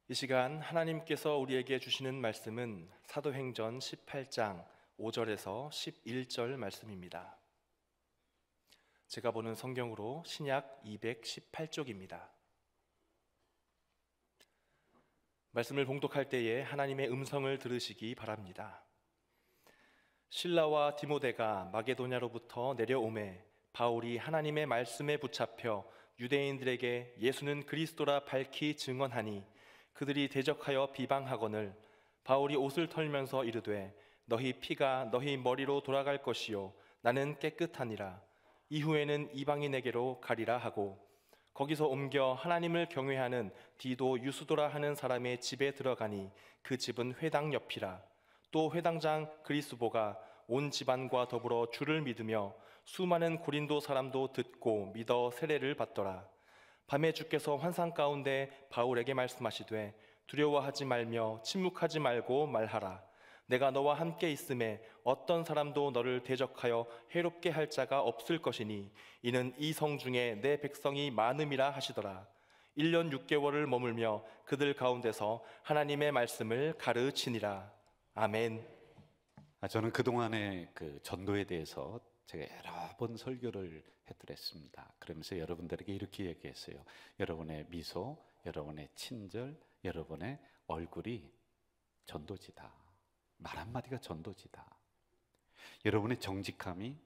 이 시간 하나님께서 우리에게 주시는 말씀은 사도행전 18장 5절에서 11절 말씀입니다. 제가 보는 성경으로 신약 218쪽입니다. 말씀을 봉독할 때에 하나님의 음성을 들으시기 바랍니다. 실라와 디모데가 마게도냐로부터 내려오매 바울이 하나님의 말씀에 붙잡혀 유대인들에게 예수는 그리스도라 밝히 증언하니 그들이 대적하여 비방하거늘 바울이 옷을 털면서 이르되 너희 피가 너희 머리로 돌아갈 것이요 나는 깨끗하니라. 이후에는 이방인에게로 가리라 하고 거기서 옮겨 하나님을 경외하는 디도 유스도라 하는 사람의 집에 들어가니 그 집은 회당 옆이라. 또 회당장 그리스보가 온 집안과 더불어 주를 믿으며 수많은 고린도 사람도 듣고 믿어 세례를 받더라. 밤에 주께서 환상 가운데 바울에게 말씀하시되 두려워하지 말며 침묵하지 말고 말하라. 내가 너와 함께 있음에 어떤 사람도 너를 대적하여 해롭게 할 자가 없을 것이니 이는 이 성 중에 내 백성이 많음이라 하시더라. 1년 6개월을 머물며 그들 가운데서 하나님의 말씀을 가르치니라. 아멘. 저는 그동안의 그 전도에 대해서 제가 여러 번 설교를 해드렸습니다. 그러면서 여러분들에게 이렇게 얘기했어요. 여러분의 미소, 여러분의 친절, 여러분의 얼굴이 전도지다. 말 한마디가 전도지다. 여러분의 정직함이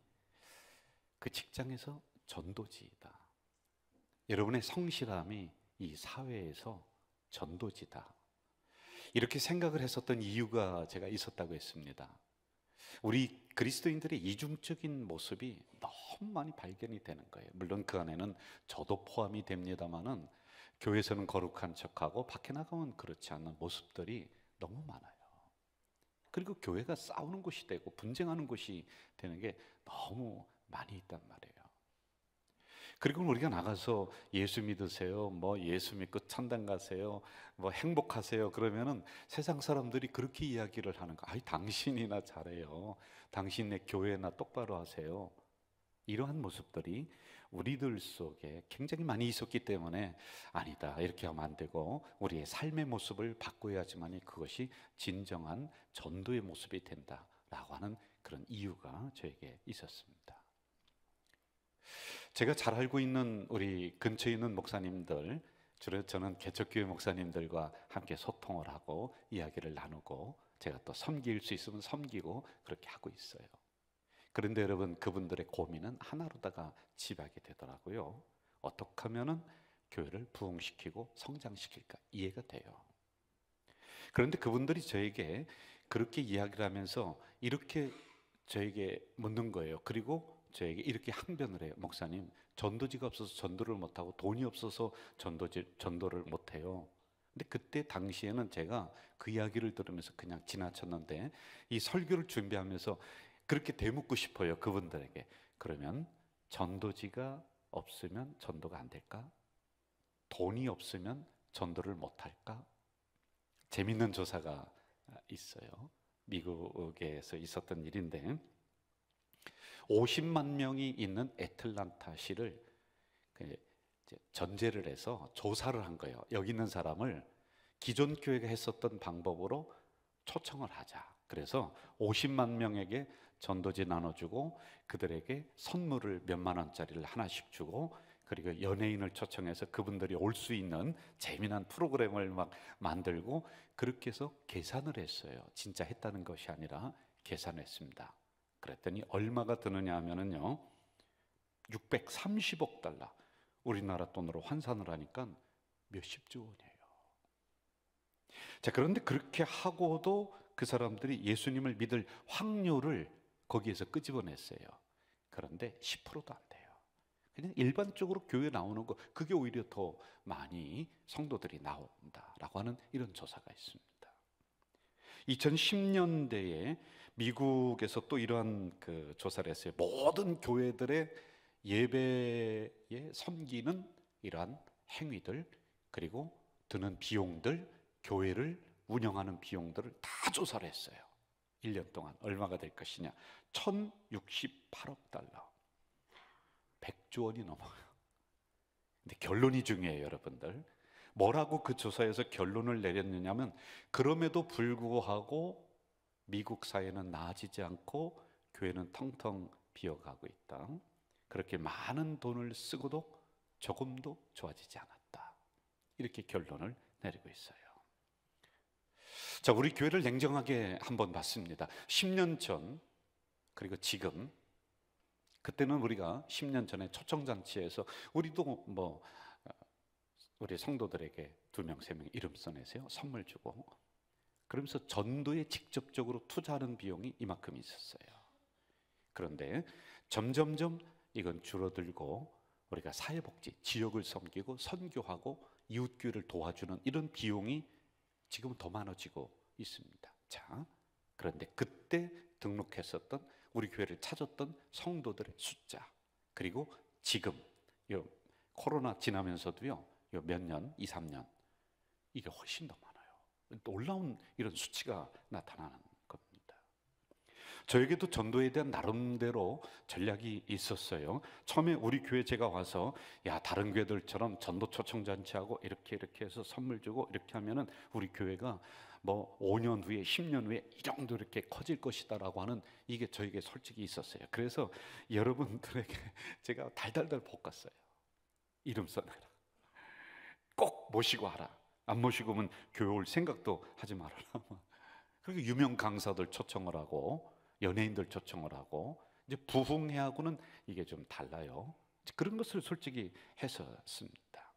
그 직장에서 전도지이다. 여러분의 성실함이 이 사회에서 전도지다. 이렇게 생각을 했었던 이유가 제가 있었다고 했습니다. 우리 그리스도인들의 이중적인 모습이 너무 많이 발견이 되는 거예요. 물론 그 안에는 저도 포함이 됩니다만은 교회에서는 거룩한 척하고 밖에 나가면 그렇지 않는 모습들이 너무 많아요. 그리고 교회가 싸우는 곳이 되고 분쟁하는 곳이 되는 게 너무 많이 있단 말이에요. 그리고 우리가 나가서 예수 믿으세요, 뭐 예수 믿고 천당 가세요, 뭐 행복하세요 그러면은 세상 사람들이 그렇게 이야기를 하는 거. 아이, 당신이나 잘해요, 당신네 교회나 똑바로 하세요. 이러한 모습들이 우리들 속에 굉장히 많이 있었기 때문에 아니다, 이렇게 하면 안 되고 우리의 삶의 모습을 바꿔야지만이 그것이 진정한 전도의 모습이 된다라고 하는 그런 이유가 저에게 있었습니다. 제가 잘 알고 있는 우리 근처에 있는 목사님들, 주로 저는 개척교회 목사님들과 함께 소통을 하고 이야기를 나누고 제가 또 섬길 수 있으면 섬기고 그렇게 하고 있어요. 그런데 여러분, 그분들의 고민은 하나로다가 집약이 되더라고요. 어떻게 하면은 교회를 부흥시키고 성장시킬까 이해가 돼요. 그런데 그분들이 저에게 그렇게 이야기를 하면서 이렇게 저에게 묻는 거예요. 그리고 저에게 이렇게 항변을 해요. 목사님, 전도지가 없어서 전도를 못하고 돈이 없어서 전도를 못해요. 근데 그때 당시에는 제가 그 이야기를 들으면서 그냥 지나쳤는데 이 설교를 준비하면서 그렇게 되묻고 싶어요. 그분들에게. 그러면 전도지가 없으면 전도가 안 될까? 돈이 없으면 전도를 못할까? 재밌는 조사가 있어요. 미국에서 있었던 일인데 50만 명이 있는 애틀란타시를 전제를 해서 조사를 한 거예요. 여기 있는 사람을 기존 교회가 했었던 방법으로 초청을 하자. 그래서 50만 명에게 전도지 나눠주고 그들에게 선물을 몇만 원짜리를 하나씩 주고 그리고 연예인을 초청해서 그분들이 올 수 있는 재미난 프로그램을 막 만들고 그렇게 해서 계산을 했어요. 진짜 했다는 것이 아니라 계산했습니다. 그랬더니 얼마가 드느냐 하면은요 630억 달러, 우리나라 돈으로 환산을 하니까 몇십조 원이에요. 자, 그런데 그렇게 하고도 그 사람들이 예수님을 믿을 확률을 거기에서 끄집어냈어요. 그런데 10%도 안 돼요. 그냥 일반적으로 교회 나오는 거, 그게 오히려 더 많이 성도들이 나온다라고 하는 이런 조사가 있습니다. 2010년대에 미국에서 또 이러한 그 조사를 했어요. 모든 교회들의 예배에 섬기는 이러한 행위들, 그리고 드는 비용들, 교회를 운영하는 비용들을 다 조사를 했어요. 1년 동안 얼마가 될 것이냐. 1068억 달러, 100조 원이 넘어요. 근데 결론이 중요해요, 여러분들. 뭐라고 그 조사에서 결론을 내렸느냐면, 그럼에도 불구하고 미국 사회는 나아지지 않고 교회는 텅텅 비어가고 있다. 그렇게 많은 돈을 쓰고도 조금도 좋아지지 않았다. 이렇게 결론을 내리고 있어요. 자, 우리 교회를 냉정하게 한번 봤습니다. 10년 전 그리고 지금, 그때는 우리가 10년 전에 초청잔치에서 우리도 우리 성도들에게 2명, 3명 이름 써내세요. 선물 주고. 그러면서 전도에 직접적으로 투자하는 비용이 이만큼 있었어요. 그런데 점점점 이건 줄어들고 우리가 사회복지, 지역을 섬기고 선교하고 이웃교회를 도와주는 이런 비용이 지금은 더 많아지고 있습니다. 자, 그런데 그때 등록했었던 우리 교회를 찾았던 성도들의 숫자, 그리고 지금 요 코로나 지나면서도요, 요 몇 년, 2, 3년 이게 훨씬 더 많아요. 놀라운 이런 수치가 나타나는 겁니다. 저에게도 전도에 대한 나름대로 전략이 있었어요. 처음에 우리 교회 제가 와서, 야, 다른 교회들처럼 전도 초청잔치하고 이렇게 해서 선물 주고 이렇게 하면은 우리 교회가 5년 후에 10년 후에 이 정도 이렇게 커질 것이다라고 하는, 이게 저에게 솔직히 있었어요. 그래서 여러분들에게 제가 달달달 볶았어요. 이름 써내라. 꼭 모시고 하라. 안 모시고 오면 교회 올 생각도 하지 말아라. 그리고 유명 강사들 초청을 하고 연예인들 초청을 하고, 이제 부흥회하고는 이게 좀 달라요. 그런 것을 솔직히 했었습니다.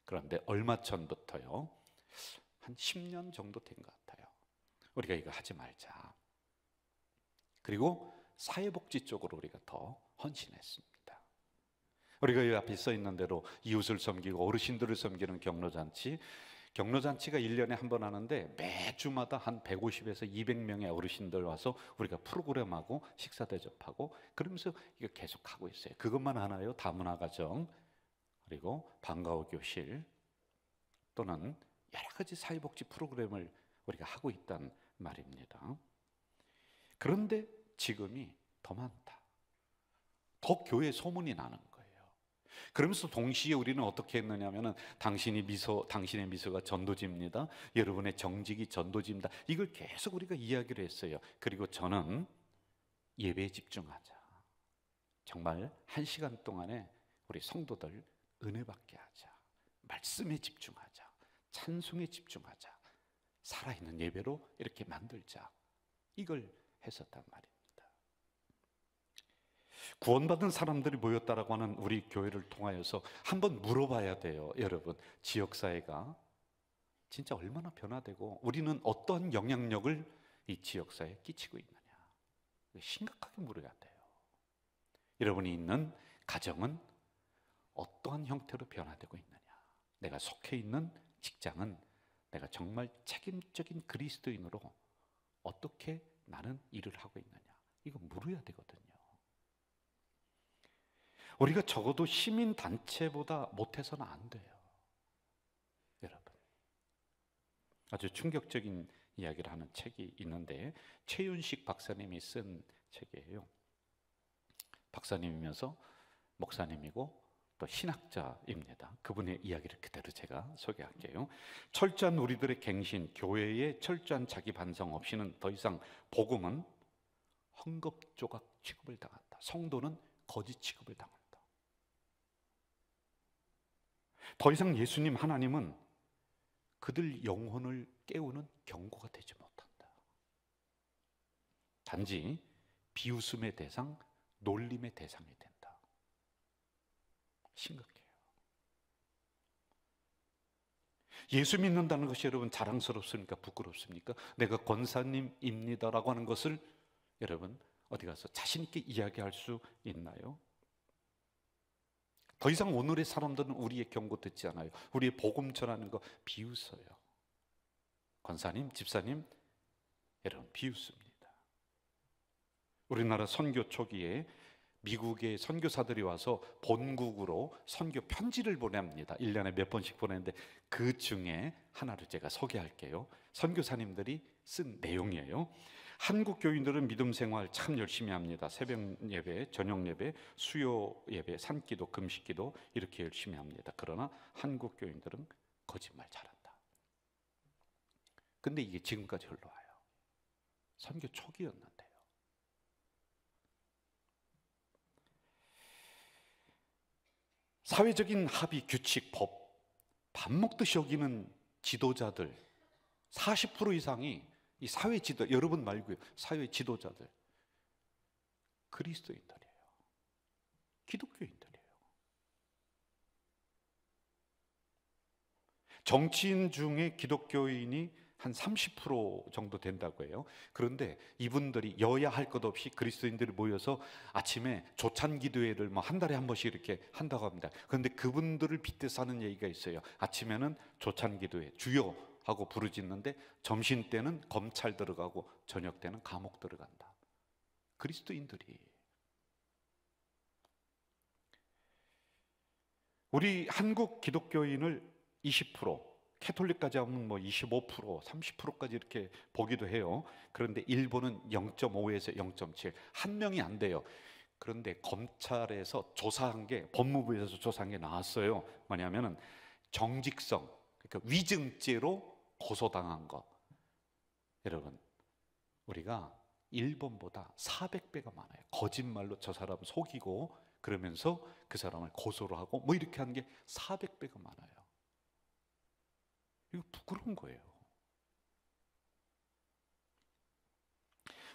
그런데 얼마 전부터요, 한 10년 정도 된 것 같아요. 우리가 이거 하지 말자. 그리고 사회복지 쪽으로 우리가 더 헌신했습니다. 우리가 이 앞에 써 있는 대로 이웃을 섬기고 어르신들을 섬기는 경로잔치가 1년에 한 번 하는데, 매주마다 한 150에서 200명의 어르신들 와서 우리가 프로그램하고 식사 대접하고 그러면서 이거 계속 하고 있어요. 그것만 하나요? 다문화가정, 그리고 방과후 교실, 또는 여러 가지 사회복지 프로그램을 우리가 하고 있단 말입니다. 그런데 지금이 더 많다. 더 교회 소문이 나는 거예요. 그러면서 동시에 우리는 어떻게 했느냐면은, 당신의 미소가 전도지입니다. 여러분의 정직이 전도지입니다. 이걸 계속 우리가 이야기를 했어요. 그리고 저는 예배에 집중하자. 정말 1시간 동안에 우리 성도들 은혜 받게 하자. 말씀에 집중하자. 찬송에 집중하자. 살아있는 예배로 이렇게 만들자. 이걸 했었단 말입니다. 구원받은 사람들이 모였다라고 하는 우리 교회를 통하여서 한번 물어봐야 돼요. 여러분, 지역사회가 진짜 얼마나 변화되고 우리는 어떤 영향력을 이 지역사회에 끼치고 있느냐, 심각하게 물어야 돼요. 여러분이 있는 가정은 어떠한 형태로 변화되고 있느냐, 내가 속해 있는 직장은 내가 정말 책임적인 그리스도인으로 어떻게 나는 일을 하고 있느냐, 이거 물어야 되거든요. 우리가 적어도 시민단체보다 못해서는 안 돼요. 여러분, 아주 충격적인 이야기를 하는 책이 있는데, 최윤식 박사님이 쓴 책이에요. 박사님이면서 목사님이고 또 신학자입니다. 그분의 이야기를 그대로 제가 소개할게요. 철저한 우리들의 갱신, 교회의 철저한 자기 반성 없이는 더 이상 복음은 헝겊조각 취급을 당한다. 성도는 거짓 취급을 당한다. 더 이상 예수님, 하나님은 그들 영혼을 깨우는 경고가 되지 못한다. 단지 비웃음의 대상, 놀림의 대상이 된다. 심각해요. 예수 믿는다는 것이 여러분 자랑스럽습니까? 부끄럽습니까? 내가 권사님입니다라고 하는 것을 여러분 어디 가서 자신 있게 이야기할 수 있나요? 더 이상 오늘의 사람들은 우리의 경고 듣지 않아요. 우리의 복음 전하는 거 비웃어요. 권사님, 집사님, 여러분 비웃습니다. 우리나라 선교 초기에 미국의 선교사들이 와서 본국으로 선교 편지를 보냅니다. 1년에 몇 번씩 보내는데, 그 중에 하나를 제가 소개할게요. 선교사님들이 쓴 내용이에요. 한국 교인들은 믿음 생활 참 열심히 합니다. 새벽 예배, 저녁 예배, 수요 예배, 산기도, 금식기도 이렇게 열심히 합니다. 그러나 한국 교인들은 거짓말 잘한다. 근데 이게 지금까지 흘러와요. 선교 초기였는데요. 사회적인 합의, 규칙, 법, 밥 먹듯이 여기는 지도자들 40% 이상이 이 사회 지도, 여러분 말고요, 사회 지도자들 그리스도인들이에요. 기독교인들이에요. 정치인 중에 기독교인이 한 30% 정도 된다고 해요. 그런데 이분들이 여야 할 것 없이 그리스도인들이 모여서 아침에 조찬 기도회를 뭐 한 달에 한 번씩 이렇게 한다고 합니다. 그런데 그분들을 빗대서 하는 얘기가 있어요. 아침에는 조찬 기도회 주여 하고 부르짖는데 점심 때는 검찰 들어가고 저녁 때는 감옥 들어간다. 그리스도인들이. 우리 한국 기독교인을 20%, 캐톨릭까지 하면 뭐 25%, 30%까지 이렇게 보기도 해요. 그런데 일본은 0.5에서 0.7, 한 명이 안 돼요. 그런데 검찰에서 조사한 게, 법무부에서 조사한 게 나왔어요. 뭐냐면은 정직성, 그러니까 위증죄로 고소당한 거. 여러분, 우리가 일본보다 400배가 많아요. 거짓말로 저 사람 속이고 그러면서 그 사람을 고소를 하고 뭐 이렇게 하는 게 400배가 많아요. 이거 부끄러운 거예요.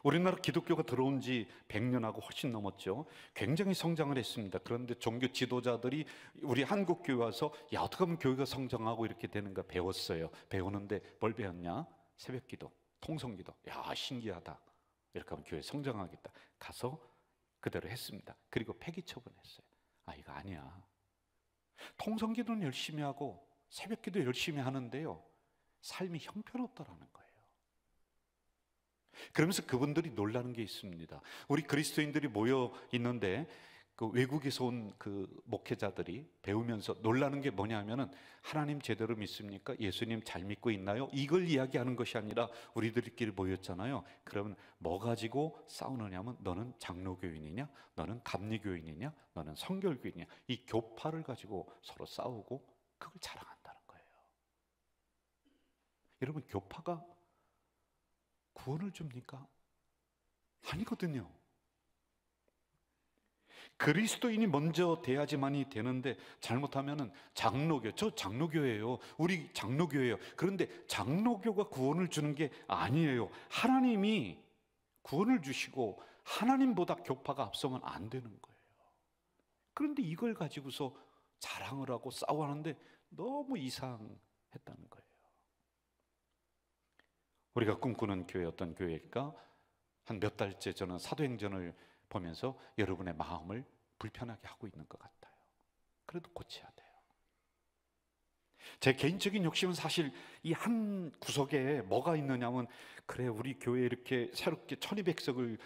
우리나라 기독교가 들어온 지 100년하고 훨씬 넘었죠. 굉장히 성장을 했습니다. 그런데 종교 지도자들이 우리 한국 교회 와서 야, 어떻게 하면 교회가 성장하고 이렇게 되는가 배웠어요. 배우는데 뭘 배웠냐? 새벽기도, 통성기도. 야, 신기하다. 이렇게 하면 교회 성장하겠다. 가서 그대로 했습니다. 그리고 폐기 처분했어요. 아, 이거 아니야. 통성기도는 열심히 하고 새벽기도 열심히 하는데요, 삶이 형편없다라는 거예요. 그러면서 그분들이 놀라는 게 있습니다. 우리 그리스도인들이 모여 있는데 그 외국에서 온 그 목회자들이 배우면서 놀라는 게 뭐냐면은 하나님 제대로 믿습니까? 예수님 잘 믿고 있나요? 이걸 이야기하는 것이 아니라 우리들끼리 모였잖아요. 그러면 뭐 가지고 싸우느냐면 너는 장로교인이냐? 너는 감리교인이냐? 너는 성결교인이냐? 이 교파를 가지고 서로 싸우고 그걸 자랑한다는 거예요. 여러분, 교파가 구원을 줍니까? 아니거든요. 그리스도인이 먼저 돼야지만이 되는데 잘못하면은 장로교, 저 장로교예요. 우리 장로교예요. 그런데 장로교가 구원을 주는 게 아니에요. 하나님이 구원을 주시고 하나님보다 교파가 앞서면 안 되는 거예요. 그런데 이걸 가지고서 자랑을 하고 싸워하는데 너무 이상했다는 거예요. 우리가 꿈꾸는 교회, 어떤 교회일까? 한 몇 달째 저는 사도행전을 보면서 여러분의 마음을 불편하게 하고 있는 것 같아요. 그래도 고쳐야 돼요. 제 개인적인 욕심은 사실 이 한 구석에 뭐가 있느냐면, 그래 우리 교회 이렇게 새롭게 1200석을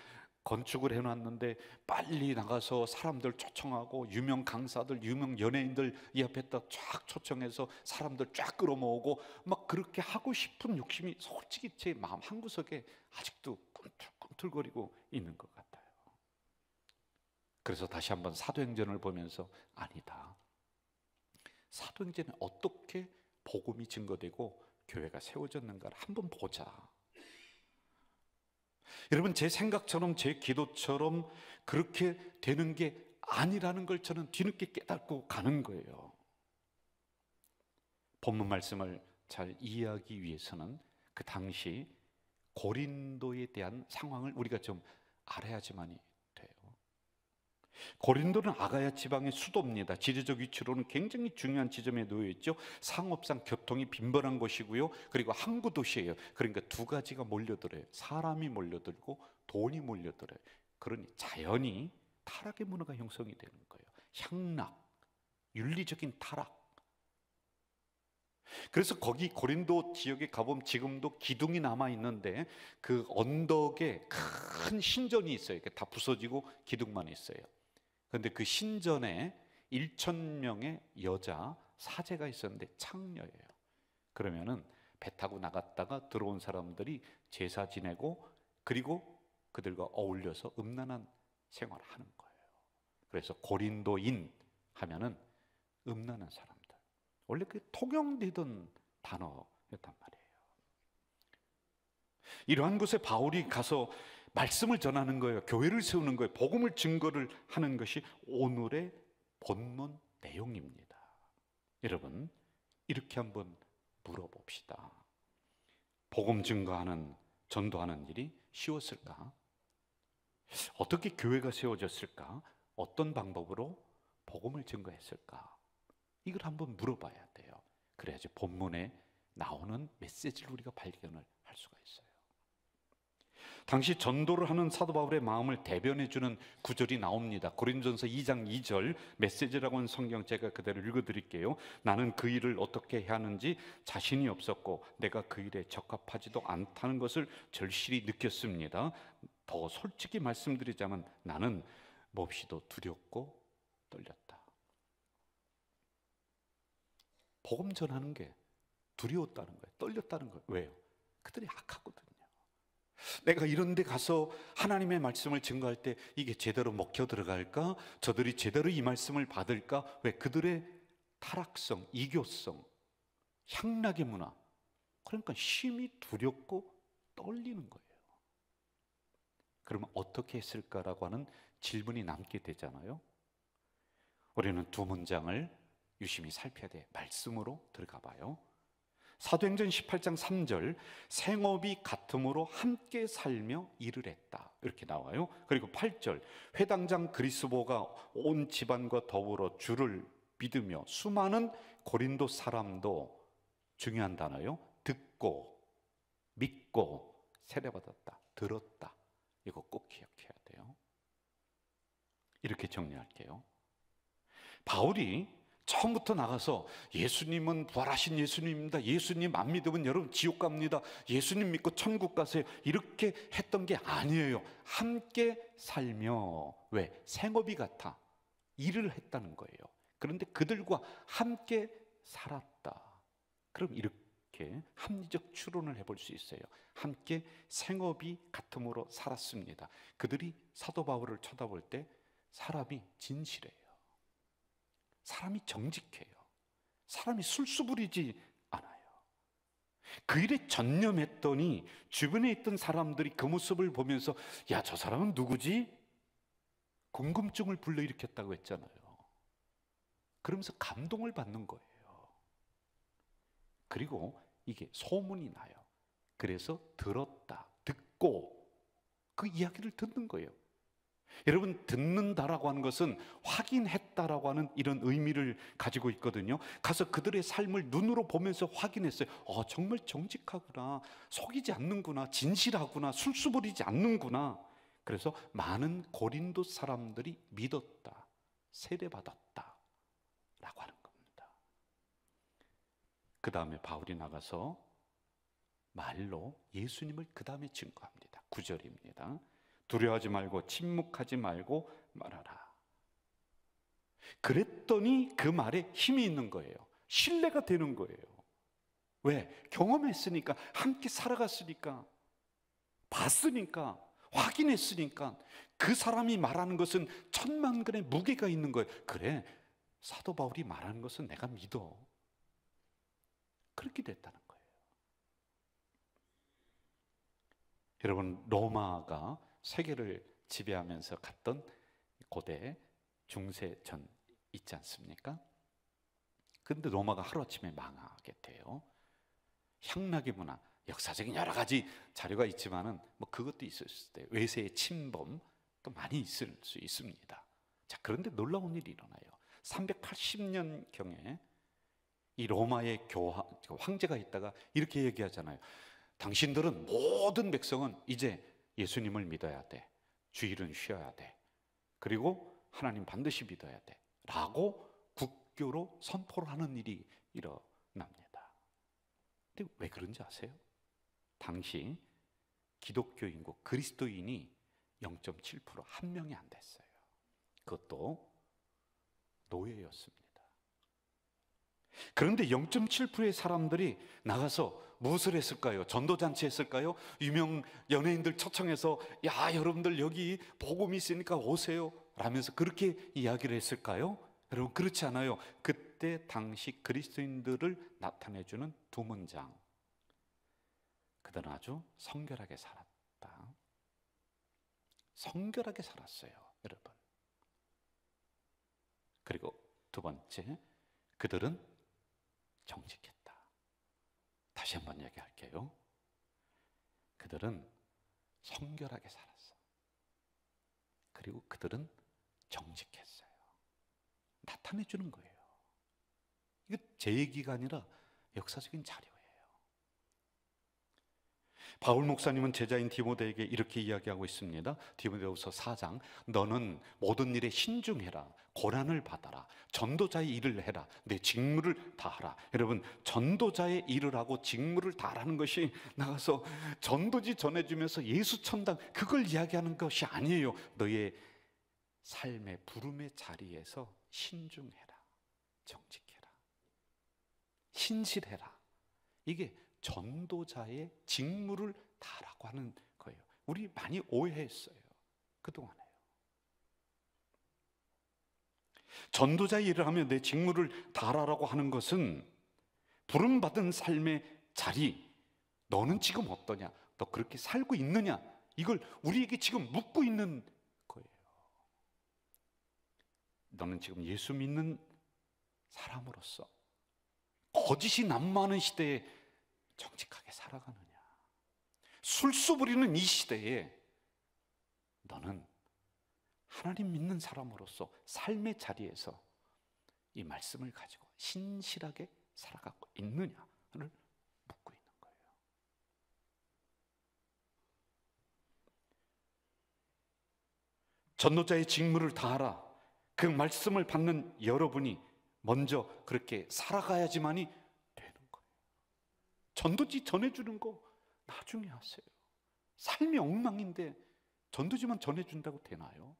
건축을 해놨는데 빨리 나가서 사람들 초청하고 유명 강사들, 유명 연예인들 이 앞에다 쫙 초청해서 사람들 쫙 끌어모으고 막 그렇게 하고 싶은 욕심이 솔직히 제 마음 한구석에 아직도 꿈틀꿈틀거리고 있는 것 같아요. 그래서 다시 한번 사도행전을 보면서 아니다, 사도행전에 어떻게 복음이 증거되고 교회가 세워졌는가를 한번 보자. 여러분, 제 생각처럼 제 기도처럼 그렇게 되는 게 아니라는 걸 저는 뒤늦게 깨닫고 가는 거예요. 본문 말씀을 잘 이해하기 위해서는 그 당시 고린도에 대한 상황을 우리가 좀 알아야지만이 돼요. 고린도는 아가야 지방의 수도입니다. 지리적 위치로는 굉장히 중요한 지점에 놓여 있죠. 상업상 교통이 빈번한 곳이고요, 그리고 항구 도시예요. 그러니까 두 가지가 몰려들어요. 사람이 몰려들고 돈이 몰려들어요. 그러니 자연히 타락의 문화가 형성이 되는 거예요. 향락, 윤리적인 타락. 그래서 거기 고린도 지역에 가보면 지금도 기둥이 남아 있는데 그 언덕에 큰 신전이 있어요. 다 부서지고 기둥만 있어요. 그런데 그 신전에 1000명의 여자 사제가 있었는데 창녀예요. 그러면은 배 타고 나갔다가 들어온 사람들이 제사 지내고 그리고 그들과 어울려서 음란한 생활을 하는 거예요. 그래서 고린도인 하면은 음란한 사람들. 원래 그 통용되던 단어였단 말이에요. 이러한 곳에 바울이 가서 말씀을 전하는 거예요. 교회를 세우는 거예요. 복음을 증거를 하는 것이 오늘의 본문 내용입니다. 여러분, 이렇게 한번 물어봅시다. 복음 증거하는, 전도하는 일이 쉬웠을까? 어떻게 교회가 세워졌을까? 어떤 방법으로 복음을 증거했을까? 이걸 한번 물어봐야 돼요. 그래야지 본문에 나오는 메시지를 우리가 발견을 할 수가 있어요. 당시 전도를 하는 사도 바울의 마음을 대변해주는 구절이 나옵니다. 고린도전서 2장 2절, 메시지라고 하는 성경 제가 그대로 읽어드릴게요. 나는 그 일을 어떻게 해야 하는지 자신이 없었고 내가 그 일에 적합하지도 않다는 것을 절실히 느꼈습니다. 더 솔직히 말씀드리자면 나는 몹시도 두렵고 떨렸다. 복음 전하는 게 두려웠다는 거예요. 떨렸다는 거예요. 왜요? 그들이 악하거든요. 내가 이런 데 가서 하나님의 말씀을 증거할 때 이게 제대로 먹혀 들어갈까? 저들이 제대로 이 말씀을 받을까? 왜? 그들의 타락성, 이교성, 향락의 문화, 그러니까 심히 두렵고 떨리는 거예요. 그러면 어떻게 했을까라고 하는 질문이 남게 되잖아요. 우리는 두 문장을 유심히 살펴야 돼. 말씀으로 들어가 봐요. 사도행전 18장 3절, 생업이 같음으로 함께 살며 일을 했다, 이렇게 나와요. 그리고 8절, 회당장 그리스보가 온 집안과 더불어 주를 믿으며 수많은 고린도 사람도, 중요한 단어요, 듣고 믿고 세례받았다, 들었다. 이거 꼭 기억해야 돼요. 이렇게 정리할게요. 바울이 처음부터 나가서 예수님은 부활하신 예수님입니다, 예수님 안 믿으면 여러분 지옥 갑니다, 예수님 믿고 천국 가세요, 이렇게 했던 게 아니에요. 함께 살며, 왜? 생업이 같아 일을 했다는 거예요. 그런데 그들과 함께 살았다. 그럼 이렇게 합리적 추론을 해볼 수 있어요. 함께 생업이 같음으로 살았습니다. 그들이 사도 바울을 쳐다볼 때 사람이 진실해요. 사람이 정직해요. 사람이 술수 부리지 않아요. 그 일에 전념했더니 주변에 있던 사람들이 그 모습을 보면서 야, 저 사람은 누구지? 궁금증을 불러일으켰다고 했잖아요. 그러면서 감동을 받는 거예요. 그리고 이게 소문이 나요. 그래서 들었다, 듣고 그 이야기를 듣는 거예요. 여러분, 듣는다라고 하는 것은 확인했다라고 하는 이런 의미를 가지고 있거든요. 가서 그들의 삶을 눈으로 보면서 확인했어요. 정말 정직하구나, 속이지 않는구나, 진실하구나, 술수 부리지 않는구나. 그래서 많은 고린도 사람들이 믿었다, 세례받았다 라고 하는 겁니다. 그 다음에 바울이 나가서 말로 예수님을 그 다음에 증거합니다. 9절입니다. 두려워하지 말고 침묵하지 말고 말하라. 그랬더니 그 말에 힘이 있는 거예요. 신뢰가 되는 거예요. 왜? 경험했으니까, 함께 살아갔으니까, 봤으니까, 확인했으니까 그 사람이 말하는 것은 천만근의 무게가 있는 거예요. 그래, 사도 바울이 말하는 것은 내가 믿어. 그렇게 됐다는 거예요. 여러분, 로마가 세계를 지배하면서 갔던 고대 중세전 있지 않습니까? 근데 로마가 하루아침에 망하게 돼요. 향락의 문화, 역사적인 여러 가지 자료가 있지만은 뭐 그것도 있을 때 외세의 침범 또 많이 있을 수 있습니다. 자, 그런데 놀라운 일이 일어나요. 380년경에 이 로마의 황제가 있다가 이렇게 얘기하잖아요. 당신들은, 모든 백성은 이제 예수님을 믿어야 돼. 주일은 쉬어야 돼. 그리고 하나님 반드시 믿어야 돼. 라고 국교로 선포를 하는 일이 일어납니다. 근데 왜 그런지 아세요? 당시 기독교 인구, 그리스도인이 0.7%, 한 명이 안 됐어요. 그것도 노예였습니다. 그런데 0.7%의 사람들이 나가서 무엇을 했을까요? 전도잔치 했을까요? 유명 연예인들 초청해서 야, 여러분들 여기 복음이 있으니까 오세요 라면서 그렇게 이야기를 했을까요? 여러분, 그렇지 않아요. 그때 그때 당시 그리스도인들을 나타내주는 두 문장. 그들은 아주 성결하게 살았다. 성결하게 살았어요, 여러분. 그리고 두 번째, 그들은 정직했다. 다시 한번 얘기할게요. 그들은 성결하게 살았어. 그리고 그들은 정직했어요. 나타내 주는 거예요. 이거 제 얘기가 아니라 역사적인 자료예요. 바울 목사님은 제자인 디모데에게 이렇게 이야기하고 있습니다. 디모데후서 4장, 너는 모든 일에 신중해라. 고난을 받아라. 전도자의 일을 해라. 내 직무를 다하라. 여러분, 전도자의 일을 하고 직무를 다하라는 것이 나가서 전도지 전해주면서 예수 천당 그걸 이야기하는 것이 아니에요. 너의 삶의 부름의 자리에서 신중해라. 정직해라. 신실해라. 이게 전도자의 직무를 다라고 하는 거예요. 우리 많이 오해했어요, 그동안에요. 전도자의 일을 하며 내 직무를 다하라고 하는 것은 부름받은 삶의 자리, 너는 지금 어떠냐? 너 그렇게 살고 있느냐? 이걸 우리에게 지금 묻고 있는 거예요. 너는 지금 예수 믿는 사람으로서 거짓이 난무하는 시대에 정직하게 살아가느냐? 술수 부리는 이 시대에 너는 하나님 믿는 사람으로서 삶의 자리에서 이 말씀을 가지고 신실하게 살아가고 있느냐를 묻고 있는 거예요. 전도자의 직무를 다하라. 그 말씀을 받는 여러분이 먼저 그렇게 살아가야지만이 되는 거예요. 전도지 전해주는 거 나중에 하세요. 삶이 엉망인데 전도지만 전해준다고 되나요?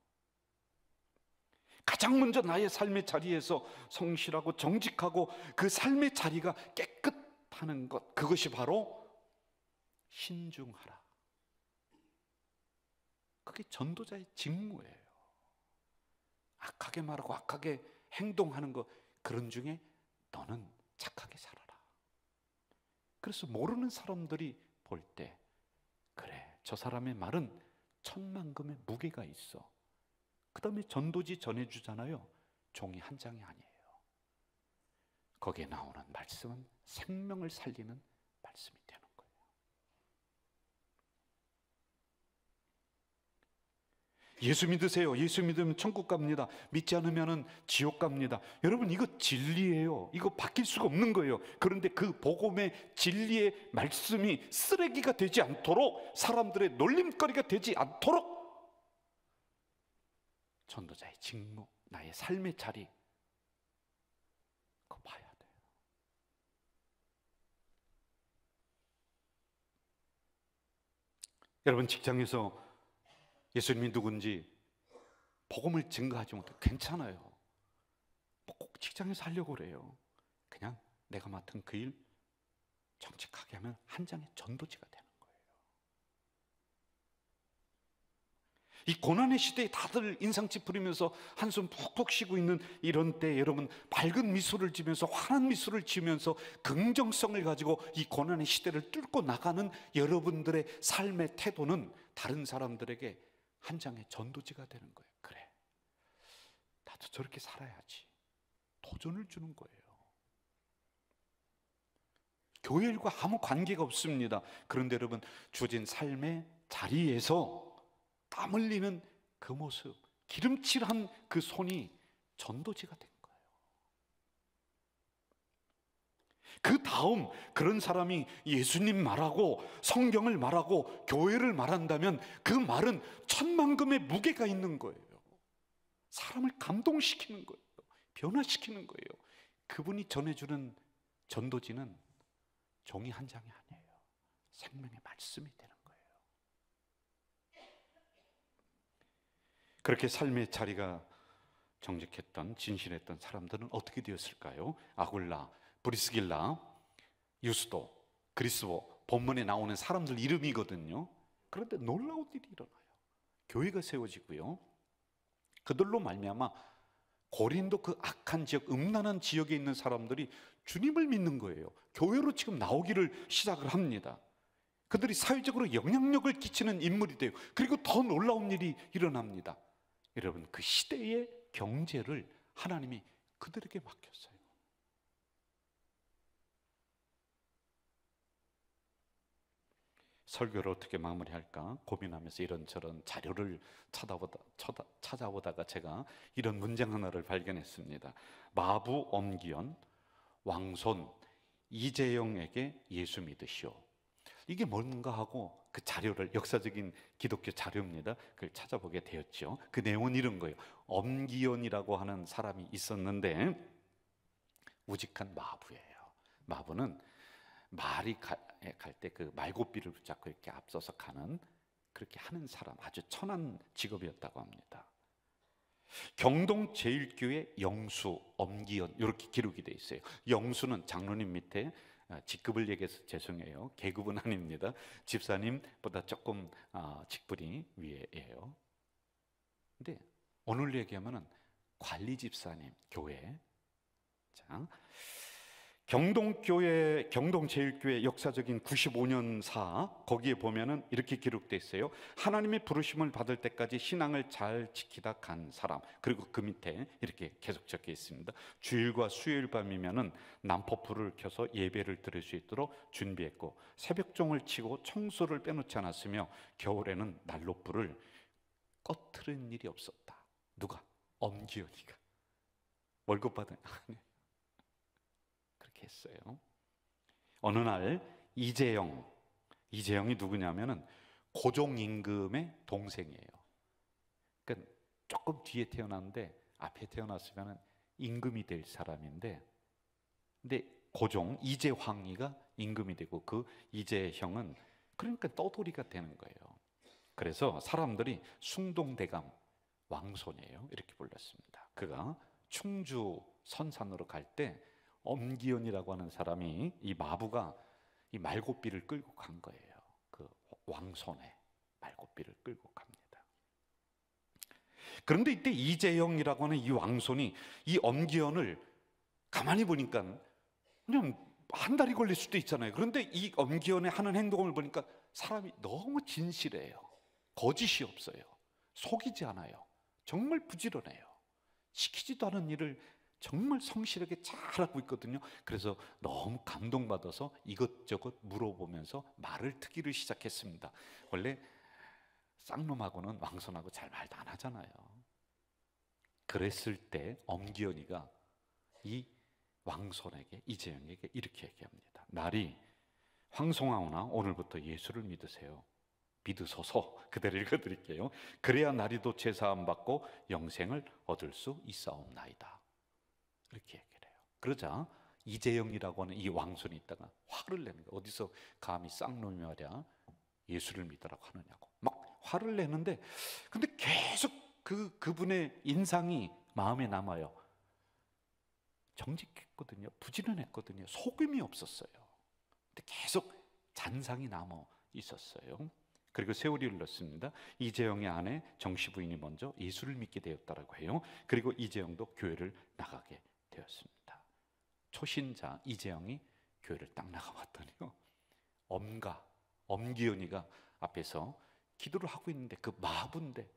가장 먼저 나의 삶의 자리에서 성실하고 정직하고 그 삶의 자리가 깨끗하는 것, 그것이 바로 신중하라. 그게 전도자의 직무예요. 악하게 말하고 악하게 행동하는 것, 그런 중에 너는 착하게 살아라. 그래서 모르는 사람들이 볼 때, 그래, 저 사람의 말은 천만금의 무게가 있어. 그 다음에 전도지 전해주잖아요. 종이 한 장이 아니에요. 거기에 나오는 말씀은 생명을 살리는 말씀이 되는 거예요. 예수 믿으세요. 예수 믿으면 천국 갑니다. 믿지 않으면 지옥 갑니다. 여러분, 이거 진리예요. 이거 바뀔 수가 없는 거예요. 그런데 그 복음의 진리의 말씀이 쓰레기가 되지 않도록, 사람들의 놀림거리가 되지 않도록 전도자의 직무, 나의 삶의 자리, 그거 봐야 돼요. 여러분, 직장에서 예수님이 누군지 복음을 증거하지 못해 괜찮아요. 꼭 직장에서 하려고 그래요. 그냥 내가 맡은 그 일 정직하게 하면 한 장의 전도지가 되는 거예요. 이 고난의 시대에 다들 인상 찌푸리면서 한숨 푹푹 쉬고 있는 이런 때, 여러분, 밝은 미소를 지면서, 환한 미소를 지면서 긍정성을 가지고 이 고난의 시대를 뚫고 나가는 여러분들의 삶의 태도는 다른 사람들에게 한 장의 전도지가 되는 거예요. 그래, 나도 저렇게 살아야지. 도전을 주는 거예요. 교회일과 아무 관계가 없습니다. 그런데 여러분, 주어진 삶의 자리에서 땀 흘리는 그 모습, 기름칠한 그 손이 전도지가 된 거예요. 그 다음 그런 사람이 예수님 말하고 성경을 말하고 교회를 말한다면 그 말은 천만금의 무게가 있는 거예요. 사람을 감동시키는 거예요. 변화시키는 거예요. 그분이 전해주는 전도지는 종이 한 장이 아니에요. 생명의 말씀이 되는 거예요. 그렇게 삶의 자리가 정직했던, 진실했던 사람들은 어떻게 되었을까요? 아굴라, 브리스길라, 유스도, 그리스보, 본문에 나오는 사람들 이름이거든요. 그런데 놀라운 일이 일어나요. 교회가 세워지고요. 그들로 말미암아 고린도 그 악한 지역, 음란한 지역에 있는 사람들이 주님을 믿는 거예요. 교회로 지금 나오기를 시작을 합니다. 그들이 사회적으로 영향력을 끼치는 인물이 돼요. 그리고 더 놀라운 일이 일어납니다. 여러분, 그 시대의 경제를 하나님이 그들에게 맡겼어요. 설교를 어떻게 마무리할까 고민하면서 이런저런 자료를 찾아보다가 제가 이런 문장 하나를 발견했습니다. 마부 엄기연 왕손 이재영에게 예수 믿으시오. 이게 뭔가 하고 그 자료를, 역사적인 기독교 자료입니다. 그걸 찾아보게 되었죠. 그 내용은 이런 거예요. 엄기연이라고 하는 사람이 있었는데 우직한 마부예요. 마부는 말이 갈 때 그 말고삐를 붙잡고 이렇게 앞서서 가는, 그렇게 하는 사람, 아주 천한 직업이었다고 합니다. 경동 제일교회 영수 엄기연, 이렇게 기록이 돼 있어요. 영수는 장로님 밑에, 직급을 얘기해서 죄송해요, 계급은 아닙니다. 집사님보다 조금 직분이 위에예요. 근데 오늘 얘기하면은 관리 집사님, 교회. 자, 경동교회, 경동제일교회 역사적인 95년사, 거기에 보면은 이렇게 기록되어 있어요. 하나님의 부르심을 받을 때까지 신앙을 잘 지키다 간 사람. 그리고 그 밑에 이렇게 계속 적혀 있습니다. 주일과 수요일 밤이면은 난포불을 켜서 예배를 드릴 수 있도록 준비했고, 새벽종을 치고 청소를 빼놓지 않았으며, 겨울에는 난로불을 꺼트린 일이 없었다. 누가? 엄기연이가. 월급 받은 했어요. 어느 날 이재영이 누구냐면은 고종 임금의 동생이에요. 그러니까 조금 뒤에 태어났는데 앞에 태어났으면은 임금이 될 사람인데, 근데 고종 이재황이가 임금이 되고 그 이재형은 그러니까 떠돌이가 되는 거예요. 그래서 사람들이 숭동대감 왕손이에요, 이렇게 불렀습니다. 그가 충주 선산으로 갈때 엄기연이라고 하는 사람이, 이 마부가 이 말고삐를 끌고 간 거예요. 그 왕손에 말고삐를 끌고 갑니다. 그런데 이때 이재영이라고 하는 이 왕손이 이 엄기연을 가만히 보니까 그냥 한 달이 걸릴 수도 있잖아요. 그런데 이 엄기연의 하는 행동을 보니까 사람이 너무 진실해요. 거짓이 없어요. 속이지 않아요. 정말 부지런해요. 시키지도 않은 일을 정말 성실하게 잘하고 있거든요. 그래서 너무 감동받아서 이것저것 물어보면서 말을 트기를 시작했습니다. 원래 쌍놈하고는 왕손하고 잘 말도 안 하잖아요. 그랬을 때 엄기연이가 이 왕손에게, 이재영에게 이렇게 얘기합니다. 날이 황송하오나 오늘부터 예수를 믿으세요. 믿으소서. 그대로 읽어드릴게요. 그래야 나리도 제사함 받고 영생을 얻을 수 있사옵나이다. 이렇게 얘기를 해요. 그러자 이재영이라고 하는 이 왕손이 있다가 화를 내는 거예요. 어디서 감히 쌍놈이 말이야 예수를 믿으라고 하느냐고 막 화를 내는데, 근데 계속 그분의 인상이 마음에 남아요. 정직했거든요. 부지런했거든요. 속임이 없었어요. 근데 계속 잔상이 남아 있었어요. 그리고 세월이 흘렀습니다. 이재영의 아내 정씨 부인이 먼저 예수를 믿게 되었다라고 해요. 그리고 이재영도 교회를 나가게 되었습니다. 초신자 이재영이 교회를 딱 나가봤더니요, 엄기연이가 앞에서 기도를 하고 있는데 그 마부인데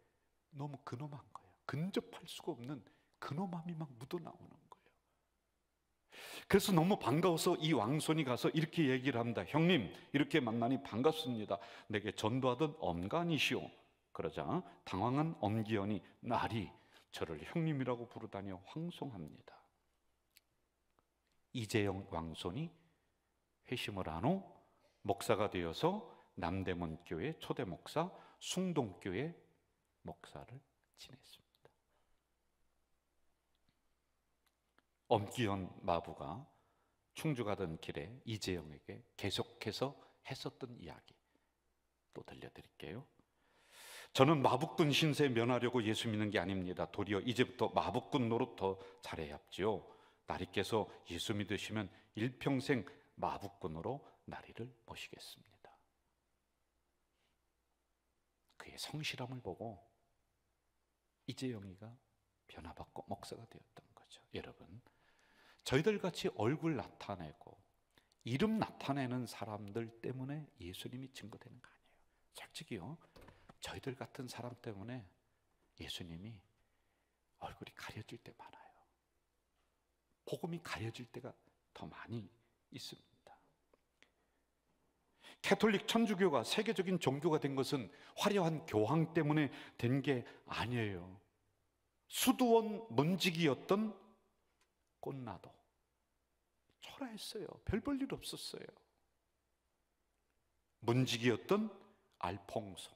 너무 근엄한 거예요. 근접할 수가 없는 근엄함이 막 묻어나오는 거예요. 그래서 너무 반가워서 이 왕손이 가서 이렇게 얘기를 합니다. 형님, 이렇게 만나니 반갑습니다. 내게 전도하던 엄간이시오. 그러자 당황한 엄기연이 날이 저를 형님이라고 부르다니 황송합니다. 이재영 왕손이 회심을 한 후 목사가 되어서 남대문 교회 초대 목사, 숭동교회 목사를 지냈습니다. 엄기연 마부가 충주 가던 길에 이재영에게 계속해서 했었던 이야기 또 들려드릴게요. 저는 마북군 신세 면하려고 예수 믿는 게 아닙니다. 도리어 이제부터 마북군 노릇 더 잘해야 합지요. 나리께서 예수 믿으시면 일평생 마북군으로 나리를 모시겠습니다. 그의 성실함을 보고 이재영이가 변화받고 목사가 되었던 거죠. 여러분, 저희들 같이 얼굴 나타내고 이름 나타내는 사람들 때문에 예수님이 증거되는 거 아니에요. 솔직히요, 저희들 같은 사람 때문에 예수님이 얼굴이 가려질 때 많아요. 복음이 가려질 때가 더 많이 있습니다. 캐톨릭 천주교가 세계적인 종교가 된 것은 화려한 교황 때문에 된 게 아니에요. 수도원 문지기였던 꽃나도 초라했어요. 별 볼 일 없었어요. 문지기였던 알퐁소.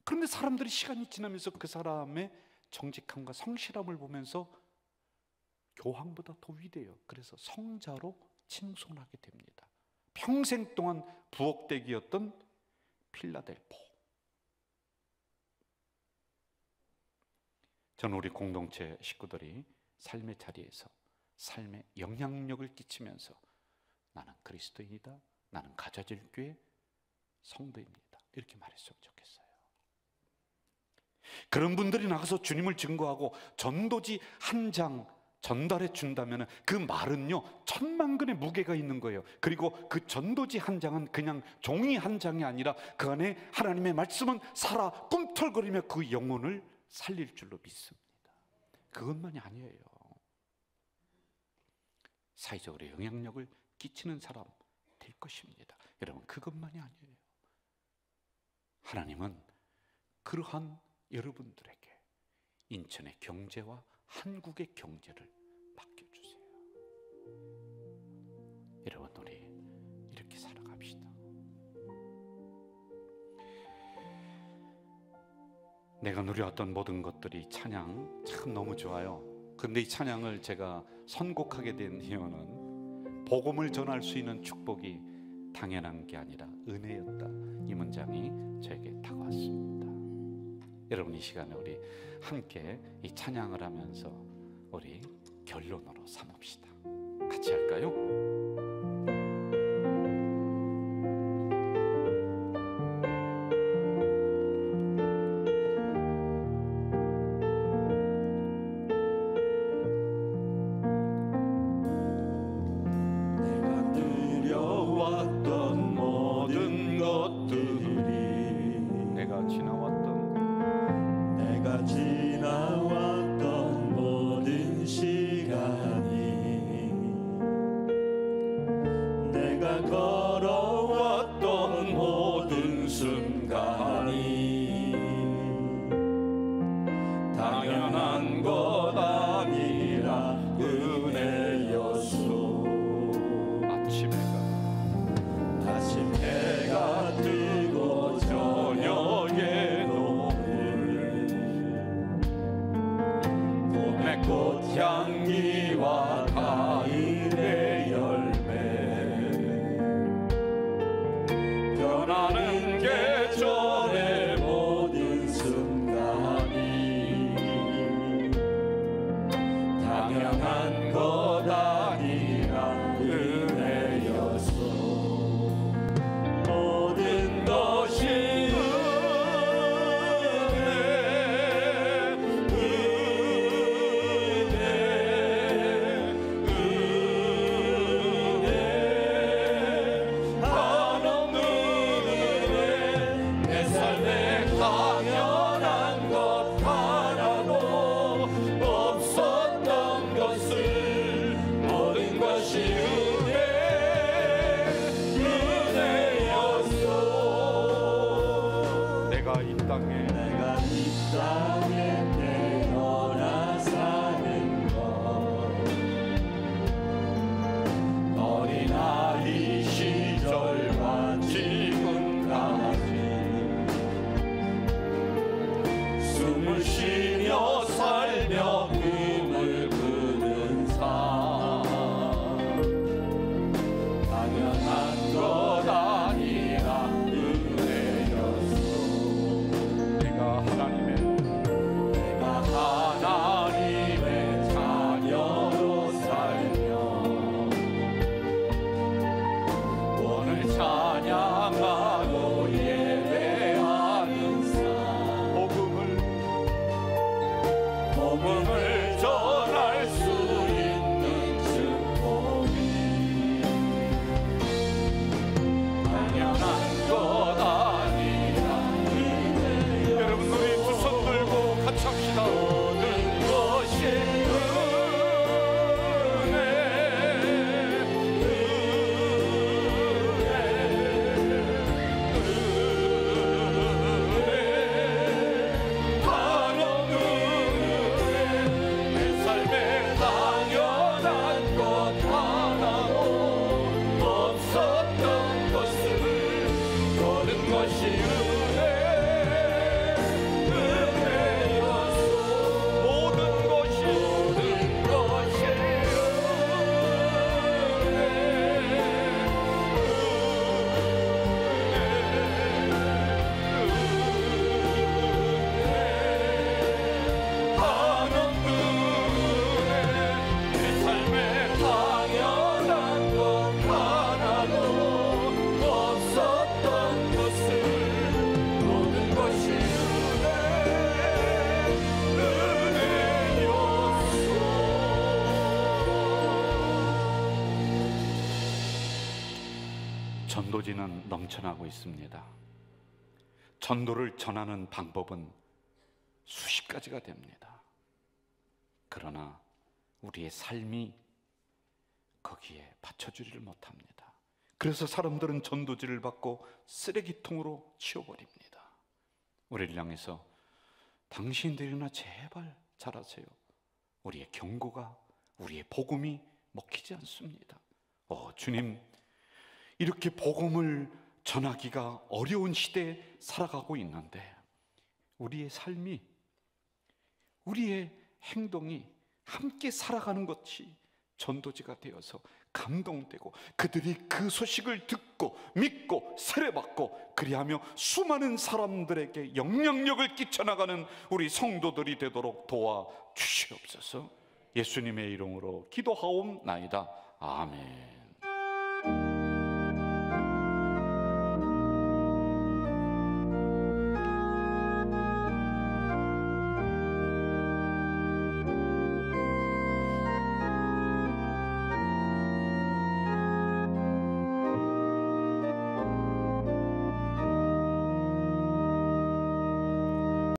그런데 사람들이 시간이 지나면서 그 사람의 정직함과 성실함을 보면서 교황보다 더 위대해요. 그래서 성자로 칭송하게 됩니다. 평생 동안 부엌대기였던 필라델포. 저는 우리 공동체 식구들이 삶의 자리에서 삶의 영향력을 끼치면서 나는 그리스도인이다, 나는 가져질 교회 성도입니다, 이렇게 말했으면 좋겠어요. 그런 분들이 나가서 주님을 증거하고 전도지 한 장 전달해 준다면 그 말은요 10,000근의 무게가 있는 거예요. 그리고 그 전도지 한 장은 그냥 종이 한 장이 아니라 그 안에 하나님의 말씀은 살아 꿈틀거리며 그 영혼을 살릴 줄로 믿습니다. 그것만이 아니에요. 사회적으로 영향력을 끼치는 사람 될 것입니다. 여러분, 그것만이 아니에요. 하나님은 그러한 여러분들에게 인천의 경제와 한국의 경제를 맡겨주세요. 여러분, 우리 이렇게 살아갑시다. 내가 누려왔던 모든 것들이 찬양 참 너무 좋아요. 근데 이 찬양을 제가 선곡하게 된 이유는 복음을 전할 수 있는 축복이 당연한 게 아니라 은혜였다. 이 문장이 저에게 다가왔습니다. 여러분, 이 시간에 우리 함께 이 찬양을 하면서 우리 결론으로 삼읍시다. 같이 할까요? 지나왔던 모든 시간이 것이 은혜였소. 모든 것이 전도지는 넘쳐나고 있습니다. 전도를 전하는 방법은 수십 가지가 됩니다. 그러나 우리의 삶이 거기에 받쳐주지를 못합니다. 그래서 사람들은 전도지를 받고 쓰레기통으로 치워버립니다. 우리를 향해서 당신들이나 제발 잘하세요. 우리의 경고가, 우리의 복음이 먹히지 않습니다. 주님, 이렇게 복음을 전하기가 어려운 시대에 살아가고 있는데 우리의 삶이, 우리의 행동이 함께 살아가는 것이 전도지가 되어서 감동되고 그들이 그 소식을 듣고 믿고 세례받고 그리하며 수많은 사람들에게 영향력을 끼쳐나가는 우리 성도들이 되도록 도와주시옵소서. 예수님의 이름으로 기도하옵나이다. 아멘.